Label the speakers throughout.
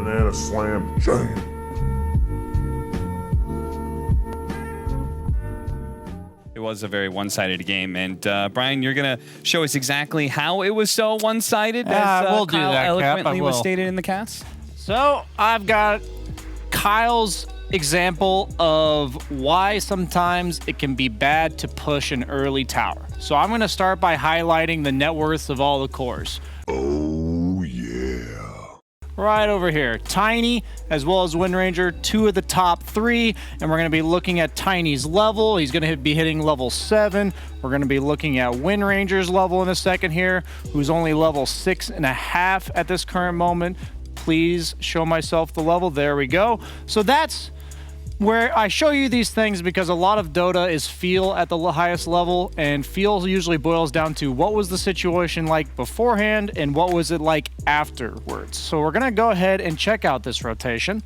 Speaker 1: banana slam jam.
Speaker 2: It was a very one-sided game, and Brian, you're going to show us exactly how it was so one-sided, as
Speaker 3: we'll do
Speaker 2: Kyle
Speaker 3: that, Cap.
Speaker 2: eloquently
Speaker 3: I
Speaker 2: was
Speaker 3: will.
Speaker 2: stated in the cast.
Speaker 3: So I've got Kyle's example of why sometimes it can be bad to push an early tower. So I'm going to start by highlighting the net worths of all the cores.
Speaker 1: Oh, yeah.
Speaker 3: Right over here, Tiny as well as Wind Ranger, two of the top three, and we're going to be looking at Tiny's level. He's going to be hitting level 7. We're going to be looking at Wind Ranger's level in a second here, who's only level 6.5 at this current moment. Please show myself the level. There we go. So that's where I show you these things because a lot of Dota is feel at the highest level, and feel usually boils down to what was the situation like beforehand and what was it like afterwards. So we're going to go ahead and check out this rotation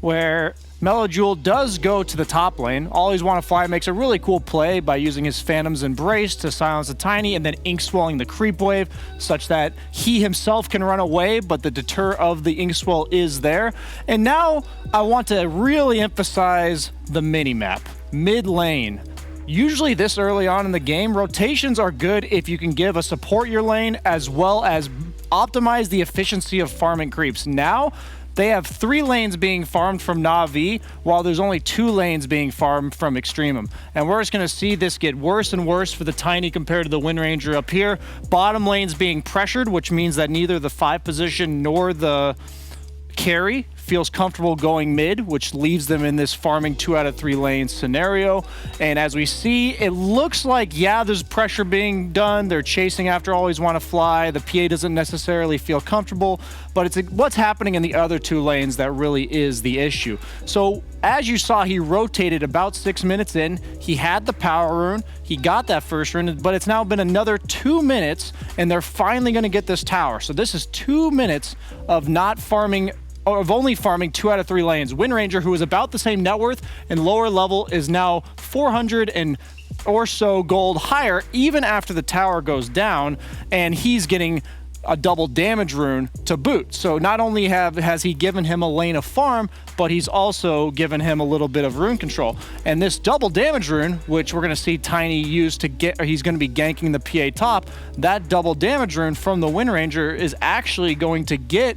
Speaker 3: where Melojewel does go to the top lane. Always Want to Fly makes a really cool play by using his Phantom's Embrace to silence the Tiny and then ink swelling the creep wave such that he himself can run away, but the deter of the ink swell is there. And now I want to really emphasize the mini-map. Mid lane. Usually this early on in the game, rotations are good if you can give a support your lane as well as optimize the efficiency of farming creeps. Now, they have 3 lanes being farmed from Na'Vi, while there's only 2 lanes being farmed from Extremum. And we're just going to see this get worse and worse for the Tiny compared to the Wind Ranger up here. Bottom lanes being pressured, which means that neither the 5 position nor the carry feels comfortable going mid, which leaves them in this farming 2 out of 3 lanes scenario. And as we see, it looks like, yeah, there's pressure being done. They're chasing after Always Want to Fly. The PA doesn't necessarily feel comfortable, but it's what's happening in the other 2 lanes that really is the issue. So as you saw, he rotated about 6 minutes in. He had the power rune. He got that first rune, but it's now been another 2 minutes, and they're finally going to get this tower. So this is 2 minutes of not farming, or of only farming 2 out of 3 lanes. Wind Ranger, who is about the same net worth and lower level, is now 400 and or so gold higher even after the tower goes down, and he's getting a double damage rune to boot. So not only has he given him a lane of farm, but he's also given him a little bit of rune control. And this double damage rune, which we're going to see Tiny use to get, or he's going to be ganking the PA top, that double damage rune from the Wind Ranger is actually going to get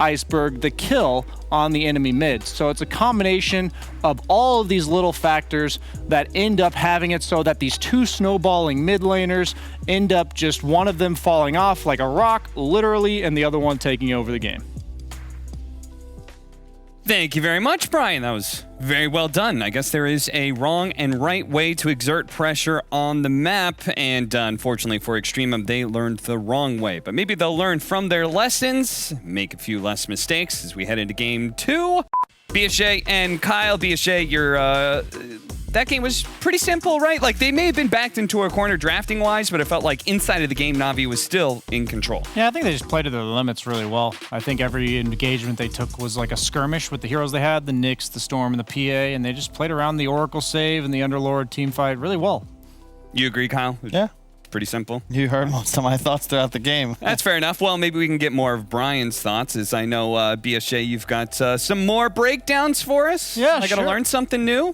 Speaker 3: Iceberg the kill on the enemy mid. So it's a combination of all of these little factors that end up having it so that these 2 snowballing mid laners end up just one of them falling off like a rock, literally, and the other one taking over the game.
Speaker 2: Thank you very much, Brian. That was very well done. I guess there is a wrong and right way to exert pressure on the map, and unfortunately for Extremum, they learned the wrong way. But maybe they'll learn from their lessons, make a few less mistakes as we head into game 2. BSJ and Kyle, BSJ, that game was pretty simple, right? Like, they may have been backed into a corner drafting-wise, but it felt like inside of the game, Na'Vi was still in control.
Speaker 3: Yeah, I think they just played to their limits really well. I think every engagement they took was like a skirmish with the heroes they had, the Nyx, the Storm, and the PA, and they just played around the Oracle save and the Underlord team fight really well.
Speaker 2: You agree, Kyle?
Speaker 4: Yeah.
Speaker 2: Pretty simple.
Speaker 4: You heard most of my thoughts throughout the game.
Speaker 2: That's fair enough. Well, maybe we can get more of Brian's thoughts, as I know, BSJ, you've got some more breakdowns for us.
Speaker 3: Yeah,
Speaker 2: I got to learn something new.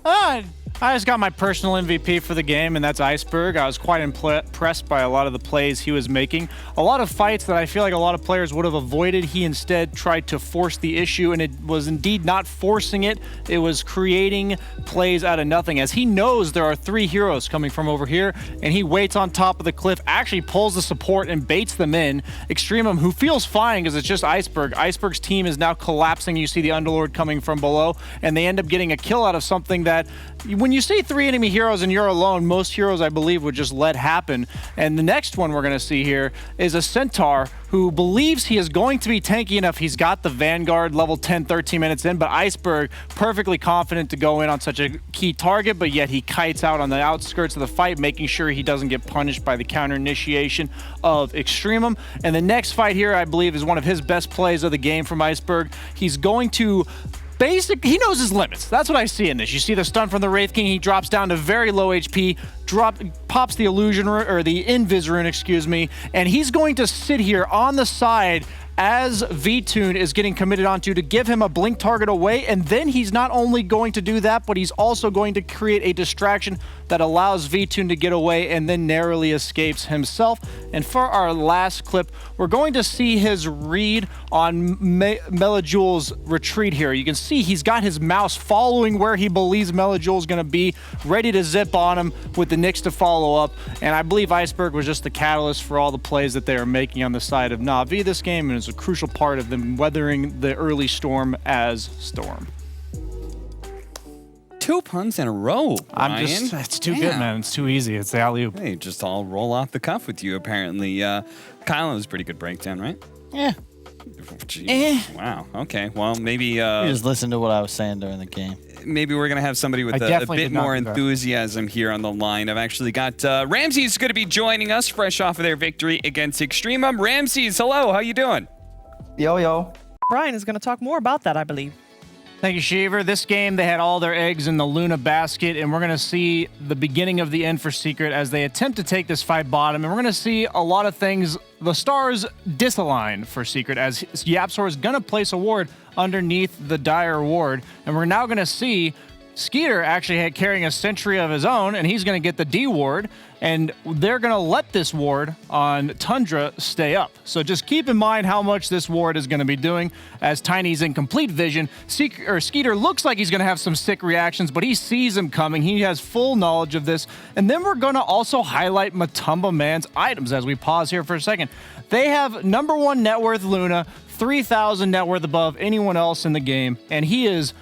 Speaker 3: I just got my personal MVP for the game, and that's Iceberg. I was quite impressed by a lot of the plays he was making. A lot of fights that I feel like a lot of players would have avoided, he instead tried to force the issue, and it was indeed not forcing it. It was creating plays out of nothing, as he knows there are 3 heroes coming from over here, and he waits on top of the cliff, actually pulls the support and baits them in. Extremum, who feels fine because it's just Iceberg. Iceberg's team is now collapsing. You see the Underlord coming from below, and they end up getting a kill out of something that, when you see 3 enemy heroes and you're alone, most heroes, I believe, would just let happen. And the next one we're going to see here is a Centaur who believes he is going to be tanky enough. He's got the Vanguard level 10, 13 minutes in, but Iceberg perfectly confident to go in on such a key target, but yet he kites out on the outskirts of the fight, making sure he doesn't get punished by the counter initiation of Extremum. And the next fight here, I believe, is one of his best plays of the game from Iceberg. He's going to he knows his limits. That's what I see in this. You see the stun from the Wraith King. He drops down to very low HP, pops the illusion or the invis rune, excuse me, and he's going to sit here on the side as V-Tune is getting committed onto to give him a blink target away, and then he's not only going to do that, but he's also going to create a distraction that allows V-Tune to get away and then narrowly escapes himself. And for our last clip, we're going to see his read on Melajul's retreat here. You can see he's got his mouse following where he believes Melajul's going to be, ready to zip on him with the Nyx to follow up. And I believe Iceberg was just the catalyst for all the plays that they are making on the side of Na'Vi this game, and is a crucial part of them weathering the early storm as Storm.
Speaker 2: 2 puns in a row, Ryan.
Speaker 3: It's too good, man. It's too easy. It's the alley-oop.
Speaker 2: Hey, just all roll off the cuff with you, apparently. Kyle, it was a pretty good breakdown, right?
Speaker 4: Yeah.
Speaker 2: Jeez. Wow. Okay. Well, maybe
Speaker 4: You just listen to what I was saying during the game.
Speaker 2: maybe we're going to have somebody with a bit more enthusiasm here on the line. I've actually got Ramses going to be joining us fresh off of their victory against Extremum. Ramses, hello. How you doing?
Speaker 5: Yo.
Speaker 6: Brian is going to talk more about that, I believe.
Speaker 3: Thank you, Shiver. This game, they had all their eggs in the Luna basket, and we're going to see the beginning of the end for Secret as they attempt to take this fight bottom, and we're going to see a lot of things. The stars disalign for Secret as Yapzor is going to place a ward underneath the Dire ward, and we're now going to see Skeeter actually carrying a sentry of his own, and he's going to get the D ward, and they're going to let this ward on Tundra stay up. So just keep in mind how much this ward is going to be doing as Tiny's in complete vision. Skeeter looks like he's going to have some sick reactions, but he sees him coming. He has full knowledge of this. And then we're going to also highlight Matumba Man's items as we pause here for a second. They have #1 net worth Luna, 3,000 net worth above anyone else in the game, and he is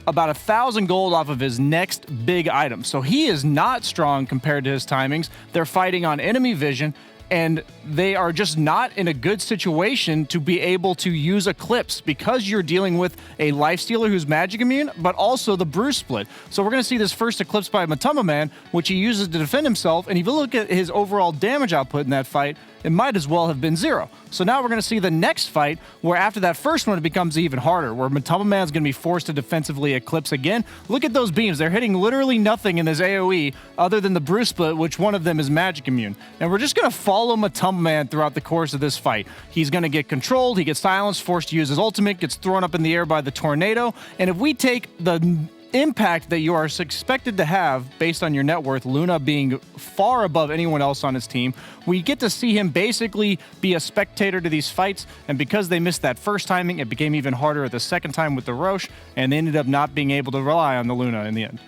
Speaker 3: about 1,000 gold off of his next big item. So he is not strong compared to his timings. They're fighting on enemy vision, and they are just not in a good situation to be able to use Eclipse because you're dealing with a Lifestealer who's magic immune, but also the Bruise Split. So we're going to see this first Eclipse by Matumba Man, which he uses to defend himself, and if you look at his overall damage output in that fight, it might as well have been 0. So now we're going to see the next fight where after that first one, it becomes even harder, where Matumba Man's going to be forced to defensively Eclipse again. Look at those beams. They're hitting literally nothing in this AoE other than the Bruise Split, which one of them is magic immune. And we're just going to follow Matumba Man throughout the course of this fight. He's going to get controlled. He gets silenced, forced to use his ultimate, gets thrown up in the air by the tornado. And if we take the impact that you are expected to have based on your net worth, Luna being far above anyone else on his team, we get to see him basically be a spectator to these fights, and because they missed that first timing, it became even harder at the second time with the Roche, and they ended up not being able to rely on the Luna in the end.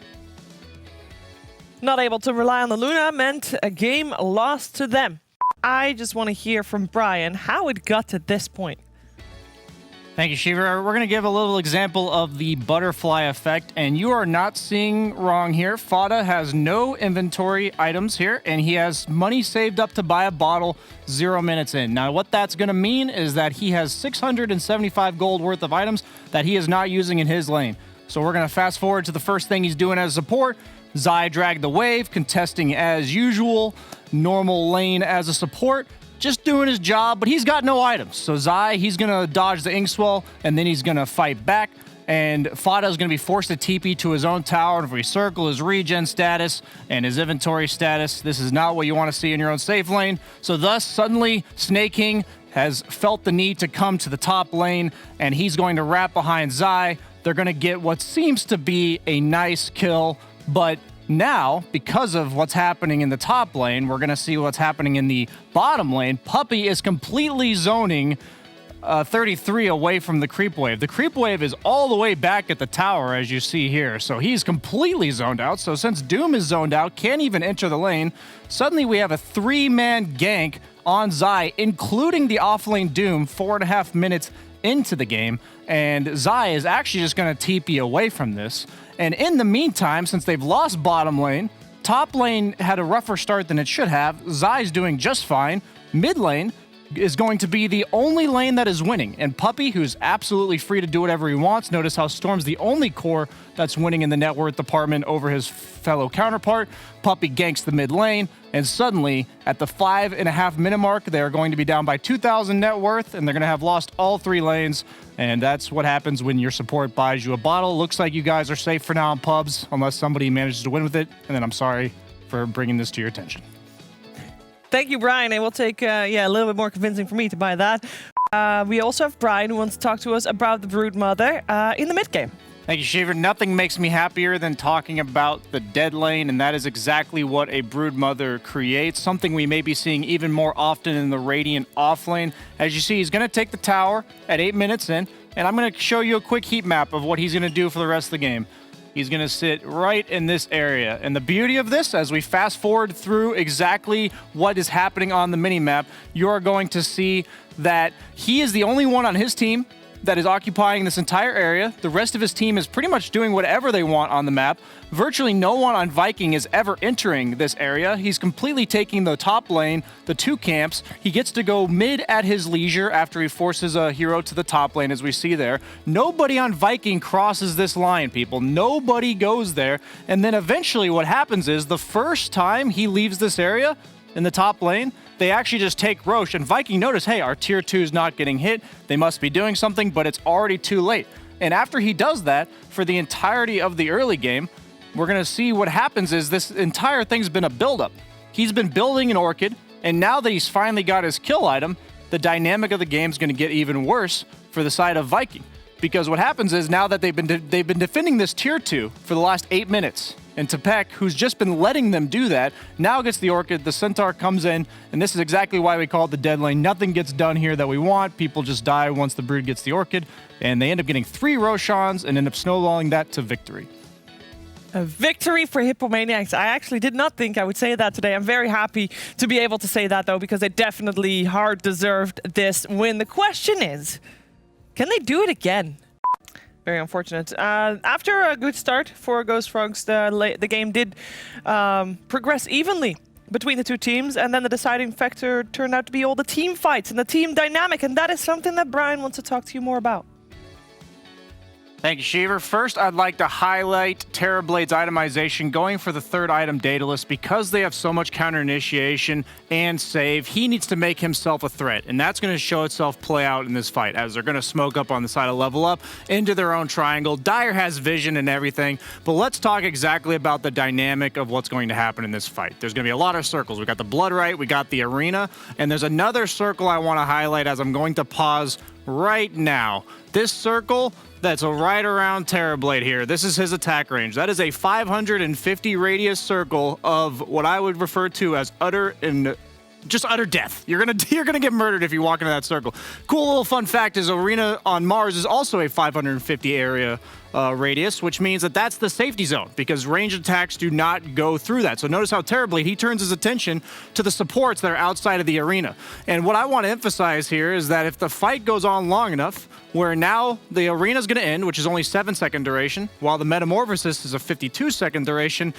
Speaker 6: Not able to rely on the Luna meant a game lost to them. I just want to hear from Brian how it got to this point.
Speaker 3: Thank you, Shiver. We're going to give a little example of the butterfly effect, and you are not seeing wrong here. Fada has no inventory items here, and he has money saved up to buy a bottle 0 minutes in. Now, what that's going to mean is that he has 675 gold worth of items that he is not using in his lane. So we're going to fast forward to the first thing he's doing as support. Zai dragged the wave, contesting as usual, normal lane as a support. Just doing his job, but he's got no items. So Zai, he's going to dodge the Inkswell, and then he's going to fight back. And Fada is going to be forced to TP to his own tower. And if we circle his regen status and his inventory status, this is not what you want to see in your own safe lane. So thus, suddenly, Snake King has felt the need to come to the top lane, and he's going to wrap behind Zai. They're going to get what seems to be a nice kill, but now, because of what's happening in the top lane, we're going to see what's happening in the bottom lane. Puppey is completely zoning 33 away from the creep wave. The creep wave is all the way back at the tower, as you see here. So he's completely zoned out. So since Doom is zoned out, can't even enter the lane, suddenly we have a 3-man gank on Zai, including the offlane Doom 4.5 minutes into the game. And Zai is actually just going to TP away from this. And in the meantime, since they've lost bottom lane, top lane had a rougher start than it should have. Zai's doing just fine. Mid lane is going to be the only lane that is winning. And Puppey, who's absolutely free to do whatever he wants. Notice how Storm's the only core that's winning in the net worth department over his fellow counterpart. Puppey ganks the mid lane, and suddenly, at the 5.5 minute mark, they're going to be down by 2,000 net worth, and they're going to have lost all 3 lanes. And that's what happens when your support buys you a bottle. Looks like you guys are safe for now in pubs, unless somebody manages to win with it. And then I'm sorry for bringing this to your attention.
Speaker 6: Thank you, Brian. It will take a little bit more convincing for me to buy that. We also have Brian who wants to talk to us about the Brood Mother in the mid game.
Speaker 3: Thank you, Shaver. Nothing makes me happier than talking about the dead lane, and that is exactly what a Brood Mother creates, something we may be seeing even more often in the Radiant off lane. As you see, he's going to take the tower at 8 minutes in, and I'm going to show you a quick heat map of what he's going to do for the rest of the game. He's going to sit right in this area. And the beauty of this, as we fast forward through exactly what is happening on the minimap, you are going to see that he is the only one on his team that is occupying this entire area. The rest of his team is pretty much doing whatever they want on the map. Virtually no one on Viking is ever entering this area. He's completely taking the top lane, the 2 camps. He gets to go mid at his leisure after he forces a hero to the top lane, as we see there. Nobody on Viking crosses this line, people. Nobody goes there. And then eventually what happens is the first time he leaves this area in the top lane, they actually just take Roche, and Viking notice, hey, our tier 2 is not getting hit. They must be doing something, but it's already too late. And after he does that, for the entirety of the early game, we're going to see what happens is this entire thing's been a buildup. He's been building an Orchid, and now that he's finally got his kill item, the dynamic of the game is going to get even worse for the side of Viking. Because what happens is now that they've been defending this tier 2 for the last 8 minutes, and Tepek, who's just been letting them do that, now gets the Orchid, the Centaur comes in, and this is exactly why we call it the dead lane. Nothing gets done here that we want. People just die once the Brood gets the Orchid, and they end up getting 3 Roshans and end up snowballing that to victory.
Speaker 6: A victory for Hippomaniacs. I actually did not think I would say that today. I'm very happy to be able to say that, though, because they definitely hard deserved this win. The question is, can they do it again? Very unfortunate. After a good start for Ghost Frogs, the game did progress evenly between the 2 teams, and then the deciding factor turned out to be all the team fights and the team dynamic, and that is something that Brian wants to talk to you more about.
Speaker 3: Thank you, Sheaver. First, I'd like to highlight Terrorblade's itemization going for the 3rd item data list. Because they have so much counter initiation and save, he needs to make himself a threat, and that's going to show itself play out in this fight as they're going to smoke up on the side of level up into their own triangle. Dire has vision and everything, but let's talk exactly about the dynamic of what's going to happen in this fight. There's going to be a lot of circles. We got the Blood Right, we got the arena, and there's another circle I want to highlight as I'm going to pause right now. This circle that's right around Terrorblade here. This is his attack range. That is a 550 radius circle of what I would refer to as utter death. You're gonna get murdered if you walk into that circle. Cool little fun fact is Arena on Mars is also a 550 area radius, which means that that's the safety zone because ranged attacks do not go through that. So notice how Terrorblade, he turns his attention to the supports that are outside of the arena. And what I want to emphasize here is that if the fight goes on long enough, where now the arena is going to end, which is only 7-second duration, while the Metamorphosis is a 52-second duration,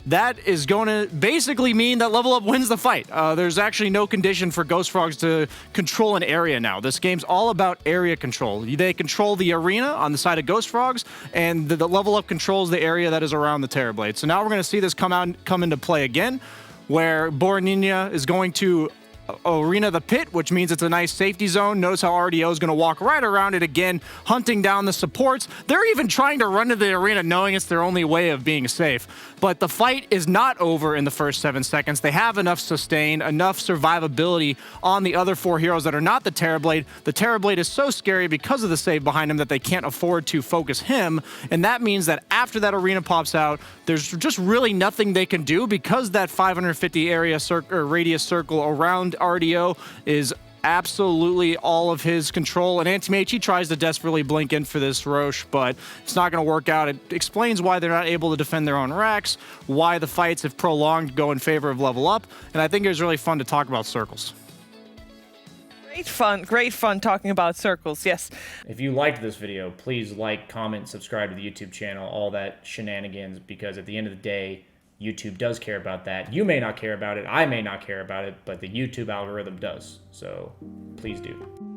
Speaker 3: that is going to basically mean that Level Up wins the fight. There's actually no condition for Ghost Frogs to control an area now. This game's all about area control. They control the arena on the side of Ghost Frogs, and the Level Up controls the area that is around the Terrorblade. So now we're going to see this come into play again, where Borinina is going to Arena the Pit, which means it's a nice safety zone. Notice how RDO is going to walk right around it again, hunting down the supports. They're even trying to run to the arena knowing it's their only way of being safe. But the fight is not over in the first 7 seconds. They have enough sustain, enough survivability on the other 4 heroes that are not the Terrorblade. The Terrorblade is so scary because of the save behind him that they can't afford to focus him. And that means that after that arena pops out, there's just really nothing they can do because that 550 area radius circle around RDO is absolutely all of his control. And Anti-Mage, he tries to desperately blink in for this Roche, but it's not going to work out. It explains why they're not able to defend their own racks, why the fights have prolonged go in favor of Level Up, and I think it was really fun to talk about circles.
Speaker 6: Great fun talking about circles, yes.
Speaker 5: If you liked this video, please like, comment, subscribe to the YouTube channel, all that shenanigans, because at the end of the day, YouTube does care about that. You may not care about it, I may not care about it, but the YouTube algorithm does. So please do.